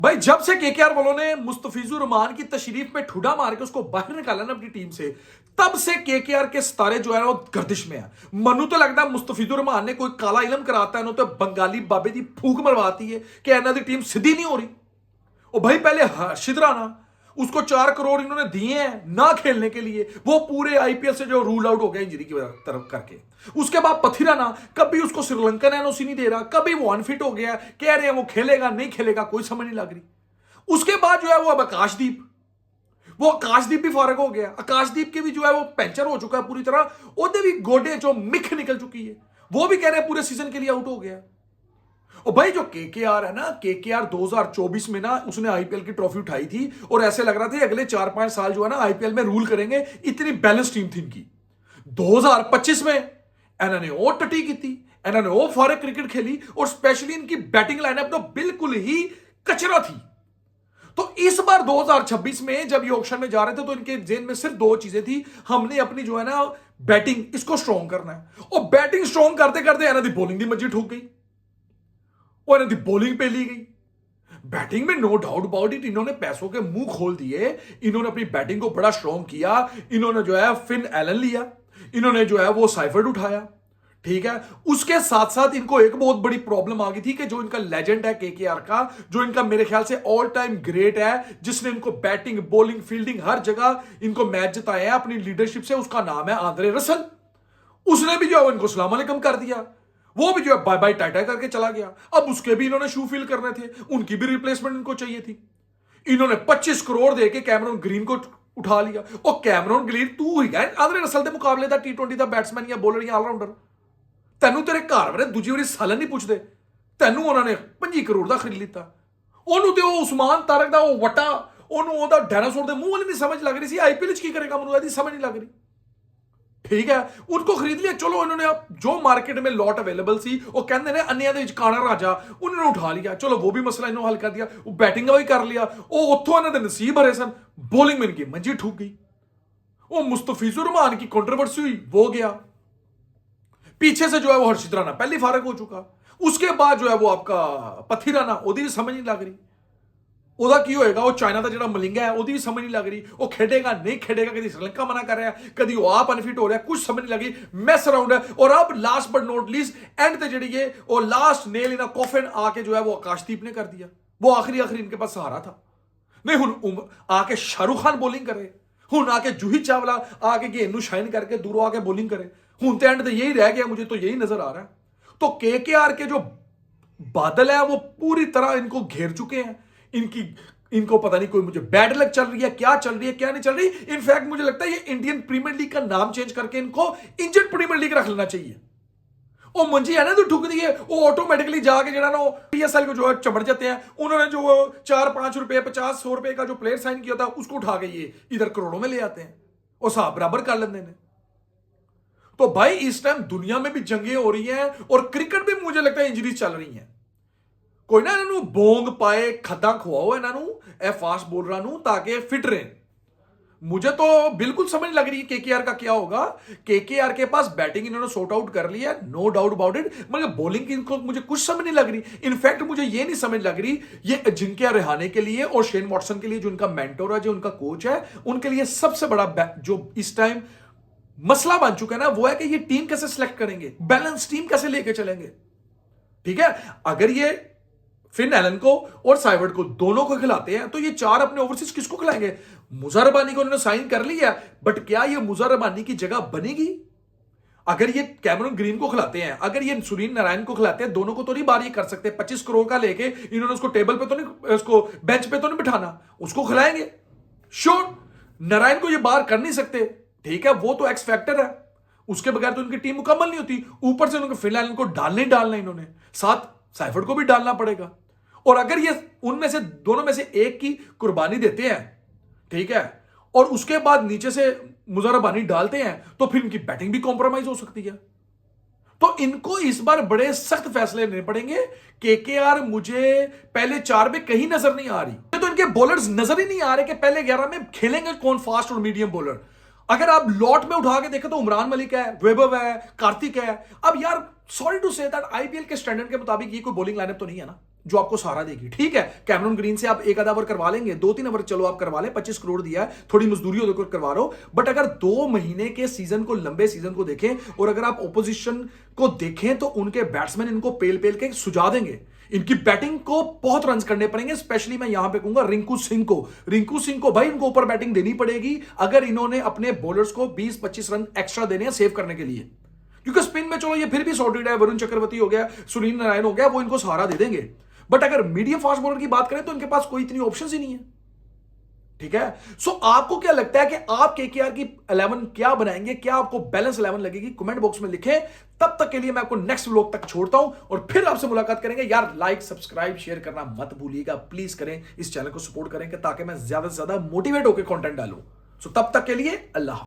भाई जब से केकेआर वालों ने मुस्तफिजुर रहमान की तशरीफ में ठुडा मार के उसको बाहर निकाला ना अपनी टीम से, तब से केकेआर के सितारे जो है ना वो गर्दिश में है। मनु तो लगता है मुस्तफिजुर रहमान ने कोई काला इलम कराता है ना, तो बंगाली बाबे की फूक मरवाती है कि इन्हों की टीम सीधी नहीं हो रही। ओ भाई पहले हर्षित राणा, उसको 4 करोड़ इन्होंने दिए हैं ना खेलने के लिए, वो पूरे आईपीएल से जो रूल आउट हो गया इंजरी की तरफ करके। उसके बाद पथिराना, कभी उसको श्रीलंकन एनओसी नहीं दे रहा, कभी वो अनफिट हो गया, कह रहे हैं वो खेलेगा नहीं खेलेगा, कोई समझ नहीं लग रही। उसके बाद जो है वो अब आकाशदीप, वो आकाशदीप भी फारग हो गया। आकाशदीप के भी जो है वो पंचर हो चुका है पूरी तरह, ओदे भी गोडे जो मिख निकल चुकी है, वो भी कह रहे हैं पूरे सीजन के लिए आउट हो गया। और भाई जो केकेआर है ना, केकेआर 2024 में ना उसने आईपीएल की ट्रॉफी उठाई थी और ऐसे लग रहा था अगले 4-5 साल जो है ना आईपीएल में रूल करेंगे, इतनी बैलेंस टीम थी इनकी। 2025 में इन्होंने और टटी की थी, इन्होंने और फारे क्रिकेट खेली, और स्पेशली इनकी बैटिंग लाइनअप तो बिल्कुल ही कचरा थी। तो इस बार 2026 में जब ये ऑक्शन में जा रहे थे तो इनके जेन में सिर्फ 2 चीजें थी, हमने अपनी जो है ना बैटिंग इसको स्ट्रॉन्ग करना है। और बैटिंग स्ट्रॉन्ग करते करते इन्होंने बॉलिंग की मर्जी ठोक गई और इन्होंने बॉलिंग पे ली गई। बैटिंग में नो डाउट अबाउट इट, इन्होंने पैसों के मुंह खोल दिए, इन्होंने अपनी बैटिंग को बड़ा स्ट्रॉन्ग किया। इन्होंने जो है फिन एलन लिया, इन्होंने जो है वो साइफर्ड उठाया, ठीक है। उसके साथ साथ इनको एक बहुत बड़ी प्रॉब्लम आ गई थी कि जो इनका लेजेंड है केकेआर का, जो इनका मेरे ख्याल से ऑल टाइम ग्रेट है, जिसने इनको बैटिंग बॉलिंग फील्डिंग हर जगह इनको मैच जिताया है अपनी लीडरशिप से, उसका नाम है आंद्रे रसल। उसने भी जो है इनको सलाम अलैकुम कर दिया, वो भी जो है बाय बाय टाटा करके चला गया। अब उसके भी इन्होंने शू फिल करने थे, उनकी भी रिप्लेसमेंट इनको चाहिए थी। इन्होंने 25 करोड़ देके कैमरन ग्रीन को उठा लिया। और कैमरन ग्रीन तू ही है आंद्रे रसल के मुकाबले का T20 का बैट्समैन या बॉलर या ऑलराउंडर। तेनू तेरे घर वाले दूजी बारी सालन नहीं पूछते, तेनू उन्होंने 25 करोड़ का खरीद लिता। ਉਹਨੂੰ ਤੇ ਉਹ ਉਸਮਾਨ ਤਾਰਕ ਦਾ ਉਹ ਵਟਾ, ਉਹਨੂੰ ਉਹਦਾ ਡਾਇਨਾਸੌਰ ਦੇ ਮੂੰਹ ਵਾਲੀ नहीं समझ लग रही सी, आईपीएल की करेगा ਮੈਨੂੰ ਇਹਦੀ समझ नहीं लग रही। ठीक है, उनको खरीद लिया। चलो इन्होंने जो मार्केट में लॉट अवेलेबल सी, वो कहते हैं अन्निया दे विच काना राजा, उन्होंने उठा लिया। चलो वो भी मसला इन्होंने हल कर दिया, वो बैटिंग भी कर लिया। वो उत्थों इन्होंने नसीब भरे सन, बॉलिंग में इनकी मंजी ठूक गई। वो मुस्तफिजुर रहमान की कंट्रोवर्सी हुई, वो गया पीछे से जो है वो हर्षित राणा पहले फारग हो चुका। उसके बाद जो है वो आपका पथिराना, ओदी भी समझ नहीं लग रही ਉਹਦਾ ਕੀ ਹੋਏਗਾ। ਉਹ ਚਾਈਨਾ ਦਾ ਜਿਹੜਾ ਮਲਿੰਗਾ ਹੈ ਉਹਦੀ ਵੀ ਸਮਝ ਨਹੀਂ ਲੱਗ ਰਹੀ, ਉਹ ਖੇਡੇਗਾ ਨਹੀਂ ਖੇਡੇਗਾ, ਕਦੀ श्रीलंका मना कर रहा है, कभी वो आप अनफिट हो रहा है, कुछ समझ नहीं लगी, मैस अराउंड है। और अब last but not least and ते ਜਿਹੜੀ ये और last nail in a coffin आके जो है वो आकाशदीप ने कर दिया। वो आखिरी इनके पास सहारा था। नहीं हुन आके शाहरुख खान बॉलिंग करे, हुन आके जूही चावला आके गेंद शाइन करके दूरों आके बॉलिंग करे। हुन तो एंड यही रह गया, मुझे तो यही नजर आ रहा है। तो केकेआर के जो बादल है वो पूरी तरह इनको घेर चुके हैं। इनको पता नहीं कोई मुझे बैड लक चल रही है, क्या चल रही है क्या नहीं चल रही। इनफैक्ट मुझे लगता है ये इंडियन प्रीमियर लीग का नाम चेंज करके इनको इंडियन प्रीमियर लीग रख लेना चाहिए। वो मंजी है ना तो ठुक दी है, वो ऑटोमेटिकली जाके जो ना पीएसएल को जो है चमड़ जाते हैं। उन्होंने जो 4-5 रुपए 50-100 रुपए का जो प्लेयर साइन किया था उसको उठा के ये इधर करोड़ों में ले आते हैं और साहब बराबर कर लेते हैं। तो भाई इस टाइम दुनिया में भी जंगें हो रही हैं और क्रिकेट भी मुझे लगता है इंजरीज चल रही हैं। कोई ना इन्हों बोंग पाए खदा खुआओ इन्हों ए फास्ट बॉलर ताकि फिट रहे। मुझे तो बिल्कुल समझ लग रही है केकेआर का क्या होगा। केकेआर के पास बैटिंग इन्होंने सॉर्ट आउट कर लिया, नो डाउट अबाउट इट, मगर बॉलिंग की इनको मुझे कुछ समझ नहीं लग रही। इनफैक्ट मुझे ये नहीं समझ लग रही ये अजिंक्य रहाणे के लिए और शेन वॉटसन के लिए जो उनका मेंटोर है, जो उनका कोच है, उनके लिए सबसे बड़ा जो इस टाइम मसला बन चुका है ना वो है कि ये टीम कैसे सिलेक्ट करेंगे, बैलेंस टीम कैसे लेके चलेंगे। ठीक है, अगर ये फिन एलन को और साइवर्ड को दोनों को खिलाते हैं तो ये 4 अपने ओवरसीज किसको खिलाएंगे। मुज़र रबानी को उन्होंने साइन कर लिया, बट क्या ये मुज़र रबानी की जगह बनेगी। अगर ये कैमरन ग्रीन को खिलाते हैं, अगर ये सुनील नारायण को खिलाते हैं, दोनों को तो नहीं बार ये कर सकते। 25 करोड़ का लेके इन्होंने उसको टेबल पे तो नहीं, उसको बेंच पे तो नहीं बिठाना, उसको खिलाएंगे श्योर। नारायण को ये बार कर नहीं सकते, ठीक है, वो तो एक्स फैक्टर है, उसके बगैर तो उनकी टीम मुकम्मल नहीं होती। ऊपर से उनको फिन एलन को डालना इन्होंने, साथ साइफर्ड को भी डालना पड़ेगा। और अगर ये उनमें से दोनों में से एक की कुर्बानी देते हैं, ठीक है, और उसके बाद नीचे से मुज़र रबानी डालते हैं, तो फिर इनकी बैटिंग भी कॉम्प्रोमाइज हो सकती है। तो इनको इस बार बड़े सख्त फैसले लेने पड़ेंगे। केकेआर मुझे पहले 4 में कहीं नजर नहीं आ रही, तो इनके बॉलर्स नजर ही नहीं आ रहे कि पहले 11 में खेलेंगे कौन फास्ट और मीडियम बॉलर। अगर आप लॉट में उठा के देखें तो उमरान मलिक है, वैभव है, कार्तिक है। अब यार sorry to say that IPL के स्टैंडर्ड के मुताबिक ये कोई बॉलिंग लाइनअप तो नहीं है ना। जो आपको सहारा देगी। ठीक है, कैमरन ग्रीन से आप एक आधा ओवर करवा लेंगे, 2-3 ओवर चलो आप करवा लें, 25 करोड़ दिया है, थोड़ी मजदूरी होकर करवा रहे हो। बट अगर 2 महीने के सीजन को, लंबे सीजन को देखें और अगर आप ओपोजिशन को देखें तो उनके बैट्समैन इनको पेल पेल के सुझा देंगे। इनकी बैटिंग को बहुत रन करने पड़ेंगे, स्पेशली मैं यहां पे कहूंगा रिंकू सिंह को। रिंकू सिंह को भाई इनको ऊपर बैटिंग देनी पड़ेगी अगर इन्होंने अपने बॉलर्स को 20-25 रन एक्स्ट्रा देने हैं सेव करने के लिए। क्योंकि स्पिन में चलो ये फिर भी सॉर्टेड है, वरुण चक्रवर्ती हो गया, सुनील नारायण हो गया, वो इनको सहारा दे देंगे। बट अगर मीडियम फास्ट बॉलर की बात करें तो इनके पास कोई इतनी ऑप्शन ही नहीं है। ठीक है, सो आपको क्या लगता है कि आप केकेआर की 11 क्या बनाएंगे, क्या आपको बैलेंस 11 लगेगी? कमेंट बॉक्स में लिखें। तब तक के लिए मैं आपको नेक्स्ट व्लॉग तक छोड़ता हूं और फिर आपसे मुलाकात करेंगे। यार लाइक सब्सक्राइब शेयर करना मत भूलिएगा, प्लीज करें, इस चैनल को सपोर्ट करें ताकि मैं ज्यादा से ज्यादा मोटिवेट होकर कंटेंट डालूं। सो तब तक के लिए अल्लाह।